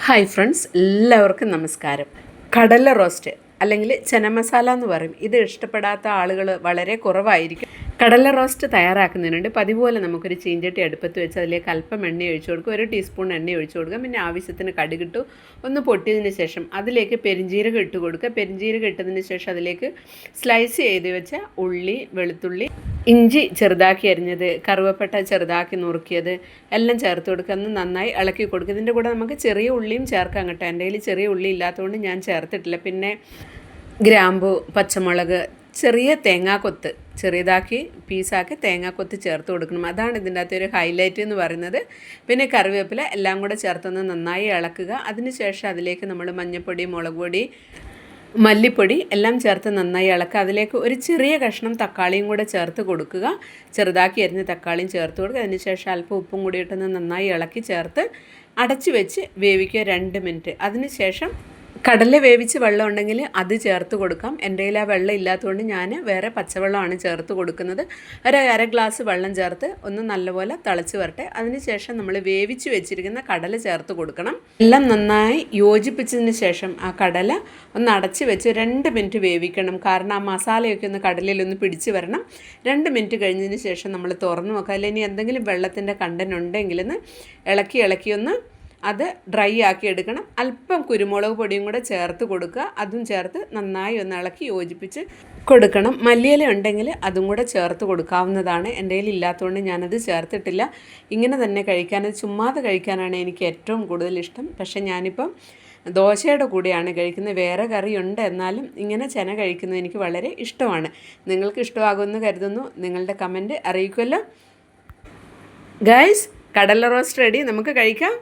Hi friends, എല്ലാവർക്കും നമസ്കാരം. കടല റോസ്റ്റ് അല്ലെങ്കിൽ ചന മസാല എന്ന് പറയും. ഇത് ഇഷ്ടപ്പെടാത്ത ആളുകൾ വളരെ കുറവായിരിക്കും. കടല റോസ്റ്റ് തയ്യാറാക്കുന്നതിനുണ്ട് പതിപോലെ നമുക്കൊരു ചീഞ്ചട്ടി അടുപ്പത്ത് വെച്ച് അതിലേക്ക് അല്പം എണ്ണ ഒഴിച്ചു കൊടുക്കുക, 1 ടീസ്പൂൺ എണ്ണ ഒഴിച്ചു കൊടുക്കുക. പിന്നെ ആവശ്യത്തിന് കടുകിട്ടു ഒന്ന് പൊട്ടിയതിന് ശേഷം അതിലേക്ക് പെരിഞ്ജീരകം ഇട്ട് കൊടുക്കുക. പെരിഞ്ജീരകം ഇട്ടതിന് ശേഷം അതിലേക്ക് സ്ലൈസ് ചെയ്ത് വെച്ച ഉള്ളി, വെളുത്തുള്ളി, ഇഞ്ചി ചെറുതാക്കി അരിഞ്ഞത്, കറുവപ്പട്ട ചെറുതാക്കി നുറുക്കിയത് എല്ലാം ചേർത്ത് കൊടുക്കുക. ഒന്ന് നന്നായി ഇളക്കി കൊടുക്കുക. ഇതിൻ്റെ കൂടെ നമുക്ക് ചെറിയ ഉള്ളിയും ചേർക്കാം കേട്ടോ. എൻ്റെ കയ്യിൽ ചെറിയ ഉള്ളി ഇല്ലാത്തതുകൊണ്ട് ഞാൻ ചേർത്തിട്ടില്ല. പിന്നെ ഗ്രാമ്പു, പച്ചമുളക്, ചെറിയ തേങ്ങാക്കൊത്ത് ചെറിയതാക്കി പീസാക്കി തേങ്ങാക്കൊത്ത് ചേർത്ത് കൊടുക്കണം. അതാണ് ഇതിൻ്റെ അകത്ത് ഒരു ഹൈലൈറ്റ് എന്ന് പറയുന്നത്. പിന്നെ കറിവേപ്പില എല്ലാം കൂടെ ചേർത്തൊന്ന് നന്നായി ഇളക്കുക. അതിനുശേഷം അതിലേക്ക് നമ്മൾ മഞ്ഞൾപ്പൊടി, മുളക് പൊടി, മല്ലിപ്പൊടി എല്ലാം ചേർത്ത് നന്നായി ഇളക്കുക. അതിലേക്ക് ഒരു ചെറിയ കഷ്ണം തക്കാളിയും കൂടെ ചേർത്ത് കൊടുക്കുക. ചെറുതാക്കി അരിഞ്ഞ തക്കാളിയും ചേർത്ത് കൊടുക്കുക. അതിനുശേഷം അല്പം ഉപ്പും കൂടി ഇട്ടൊന്ന് നന്നായി ഇളക്കി ചേർത്ത് അടച്ചു വെച്ച് വേവിക്കുക 2 മിനിറ്റ്. അതിനുശേഷം കടല വേവിച്ച് വെള്ളം ഉണ്ടെങ്കിൽ അത് ചേർത്ത് കൊടുക്കാം. എൻ്റെ കയ്യിൽ ആ വെള്ളം ഇല്ലാത്തതുകൊണ്ട് ഞാൻ വേറെ പച്ചവെള്ളമാണ് ചേർത്ത് കൊടുക്കുന്നത്. ഒരു 1/2 ഗ്ലാസ് വെള്ളം ചേർത്ത് ഒന്ന് നല്ലപോലെ തിളച്ച് വരട്ടെ. അതിനുശേഷം നമ്മൾ വേവിച്ച് വെച്ചിരിക്കുന്ന കടല ചേർത്ത് കൊടുക്കണം. എല്ലാം നന്നായി യോജിപ്പിച്ചതിന് ശേഷം ആ കടല ഒന്ന് അടച്ച് വെച്ച് 2 മിനിറ്റ് വേവിക്കണം. കാരണം ആ മസാലയൊക്കെ ഒന്ന് കടലയിലൊന്ന് പിടിച്ച് വരണം. 2 മിനിറ്റ് കഴിഞ്ഞതിന് ശേഷം നമ്മൾ തുറന്ന് നോക്കുക. അല്ലെങ്കിൽ ഇനി എന്തെങ്കിലും വെള്ളത്തിൻ്റെ കണ്ടന്റ് ഉണ്ടെങ്കിലൊന്ന് ഇളക്കി ഒന്ന് അത് ഡ്രൈ ആക്കി എടുക്കണം. അല്പം കുരുമുളക് പൊടിയും കൂടെ ചേർത്ത് കൊടുക്കുക. അതും ചേർത്ത് നന്നായി ഒന്ന് ഇളക്കി യോജിപ്പിച്ച് കൊടുക്കണം. മല്ലിയില ഉണ്ടെങ്കിൽ അതും കൂടെ ചേർത്ത് കൊടുക്കാവുന്നതാണ്. എൻ്റെ കയ്യിൽ ഇല്ലാത്തതുകൊണ്ട് ഞാനത് ചേർത്തിട്ടില്ല. ഇങ്ങനെ തന്നെ കഴിക്കാനത് ചുമ്മാതെ കഴിക്കാനാണ് എനിക്ക് ഏറ്റവും കൂടുതൽ ഇഷ്ടം. പക്ഷേ ഞാനിപ്പം ദോശയുടെ കൂടെയാണ് കഴിക്കുന്നത്. വേറെ കറിയുണ്ട്, എന്നാലും ഇങ്ങനെ ചെന കഴിക്കുന്നത് എനിക്ക് വളരെ ഇഷ്ടമാണ്. നിങ്ങൾക്ക് ഇഷ്ടമാകുമെന്ന് കരുതുന്നു. നിങ്ങളുടെ കമൻറ്റ് അറിയിക്കുമല്ലോ. ഗൈസ്, കടല റോസ്റ്റ് റെഡി, നമുക്ക് കഴിക്കാം.